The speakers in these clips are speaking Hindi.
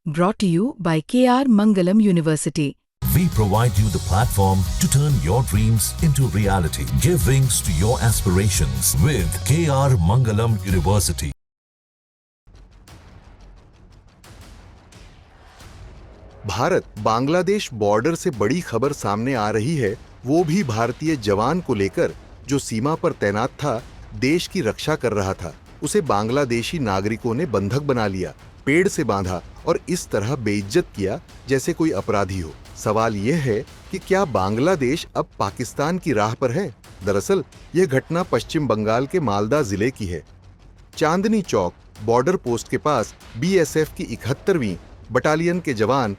Brought to you by KR Mangalam University. We provide you the platform to turn your dreams into reality. Give wings to your aspirations with KR Mangalam University. Bharat Bangladesh border से बड़ी खबर सामने आ रही है, वो भी भारतीय जवान को लेकर जो सीमा पर तैनात था, देश की रक्षा कर रहा था। उसे बांग्लादेशी नागरिकों ने बंधक बना लिया, पेड़ से बांधा और इस तरह बेइज्जत किया जैसे कोई अपराधी हो। सवाल यह है कि क्या बांग्लादेश अब पाकिस्तान की राह पर है? दरअसल यह घटना पश्चिम बंगाल के मालदा जिले की है। चांदनी चौक बॉर्डर पोस्ट के पास बीएसएफ की 71वीं बटालियन के जवान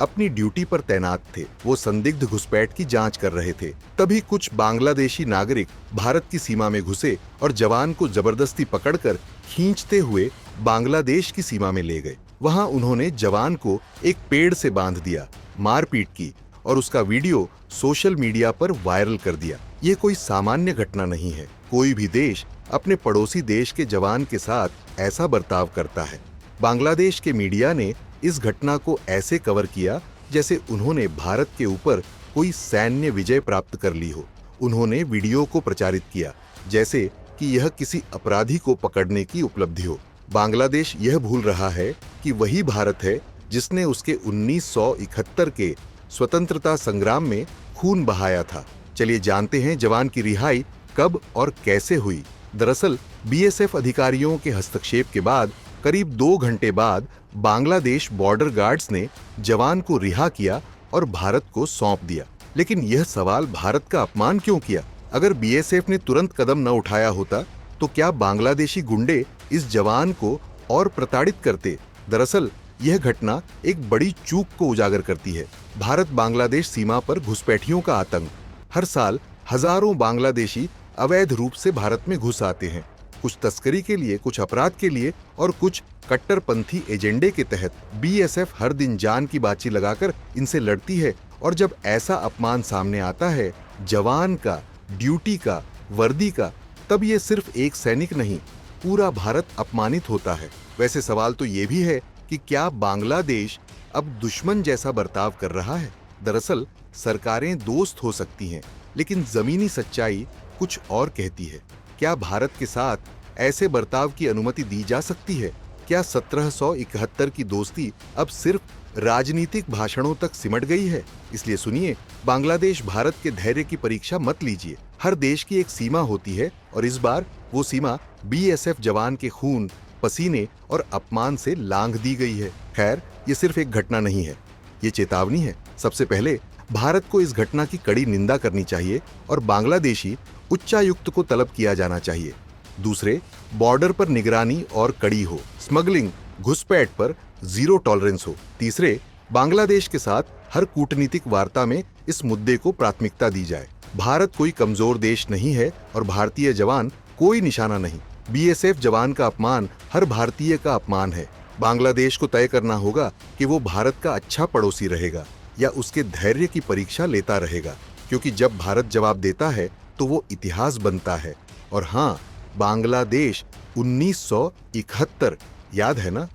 अपनी ड्यूटी पर तैनात थे। वो संदिग्ध घुसपैठ की जांच कर रहे थे। तभी कुछ बांग्लादेशी नागरिक भारत की सीमा में घुसे और जवान को जबरदस्ती पकड़कर खींचते हुए बांग्लादेश की सीमा में ले गए। वहां उन्होंने जवान को एक पेड़ से बांध दिया, मारपीट की और उसका वीडियो सोशल मीडिया पर वायरल कर दिया। ये कोई सामान्य घटना नहीं है। कोई भी देश अपने पड़ोसी देश के जवान के साथ ऐसा बर्ताव करता है। बांग्लादेश के मीडिया ने इस घटना को ऐसे कवर किया जैसे उन्होंने भारत के ऊपर कोई सैन्य विजय प्राप्त कर ली हो। उन्होंने वीडियो को प्रचारित किया जैसे कि यह किसी अपराधी को पकड़ने की उपलब्धि हो। बांग्लादेश यह भूल रहा है कि वही भारत है जिसने उसके 1971 के स्वतंत्रता संग्राम में खून बहाया था। चलिए जानते हैं जवान की रिहाई कब और कैसे हुई। दरअसल बीएसएफ अधिकारियों के हस्तक्षेप के बाद करीब 2 घंटे बाद बांग्लादेश बॉर्डर गार्ड्स ने जवान को रिहा किया और भारत को सौंप दिया। लेकिन यह सवाल भारत का अपमान क्यों किया? अगर बीएसएफ ने तुरंत कदम न उठाया होता तो क्या बांग्लादेशी गुंडे इस जवान को और प्रताड़ित करते? दरअसल यह घटना एक बड़ी चूक को उजागर करती है। भारत बांग्लादेश सीमा पर घुसपैठियों का आतंक। हर साल हजारों बांग्लादेशी अवैध रूप से भारत में घुस आते हैं, कुछ तस्करी के लिए, कुछ अपराध के लिए और कुछ कट्टरपंथी एजेंडे के तहत। बीएसएफ हर दिन जान की बाजी लगाकर इनसे लड़ती है और जब ऐसा अपमान सामने आता है जवान का, ड्यूटी का, वर्दी का, तब ये सिर्फ एक सैनिक नहीं, पूरा भारत अपमानित होता है। वैसे सवाल तो ये भी है कि क्या बांग्लादेश अब दुश्मन जैसा बर्ताव कर रहा है? दरअसल सरकारें दोस्त हो सकती हैं, लेकिन जमीनी सच्चाई कुछ और कहती है। क्या भारत के साथ ऐसे बर्ताव की अनुमति दी जा सकती है? क्या 1771 की दोस्ती अब सिर्फ राजनीतिक भाषणों तक सिमट गई है? इसलिए सुनिए, बांग्लादेश भारत के धैर्य की परीक्षा मत लीजिए। हर देश की एक सीमा होती है और इस बार वो सीमा बीएसएफ जवान के खून, पसीने और अपमान से लांघ दी गई है। खैर, ये सिर्फ एक घटना नहीं है, ये चेतावनी है। सबसे पहले भारत को इस घटना की कड़ी निंदा करनी चाहिए और बांग्लादेशी उच्चायुक्त को तलब किया जाना चाहिए। दूसरे, बॉर्डर पर निगरानी और कड़ी हो, स्मगलिंग, घुसपैठ पर जीरो टॉलरेंस हो। तीसरे, बांग्लादेश के साथ हर कूटनीतिक वार्ता में इस मुद्दे को प्राथमिकता दी जाए। भारत कोई कमजोर देश नहीं है और भारतीय जवान कोई निशाना नहीं। बीएसएफ जवान का अपमान हर भारतीय का अपमान है। बांग्लादेश को तय करना होगा कि वो भारत का अच्छा पड़ोसी रहेगा या उसके धैर्य की परीक्षा लेता रहेगा, क्योंकि जब भारत जवाब देता है तो वो इतिहास बनता है। और हाँ, बांग्लादेश 1971 याद है ना?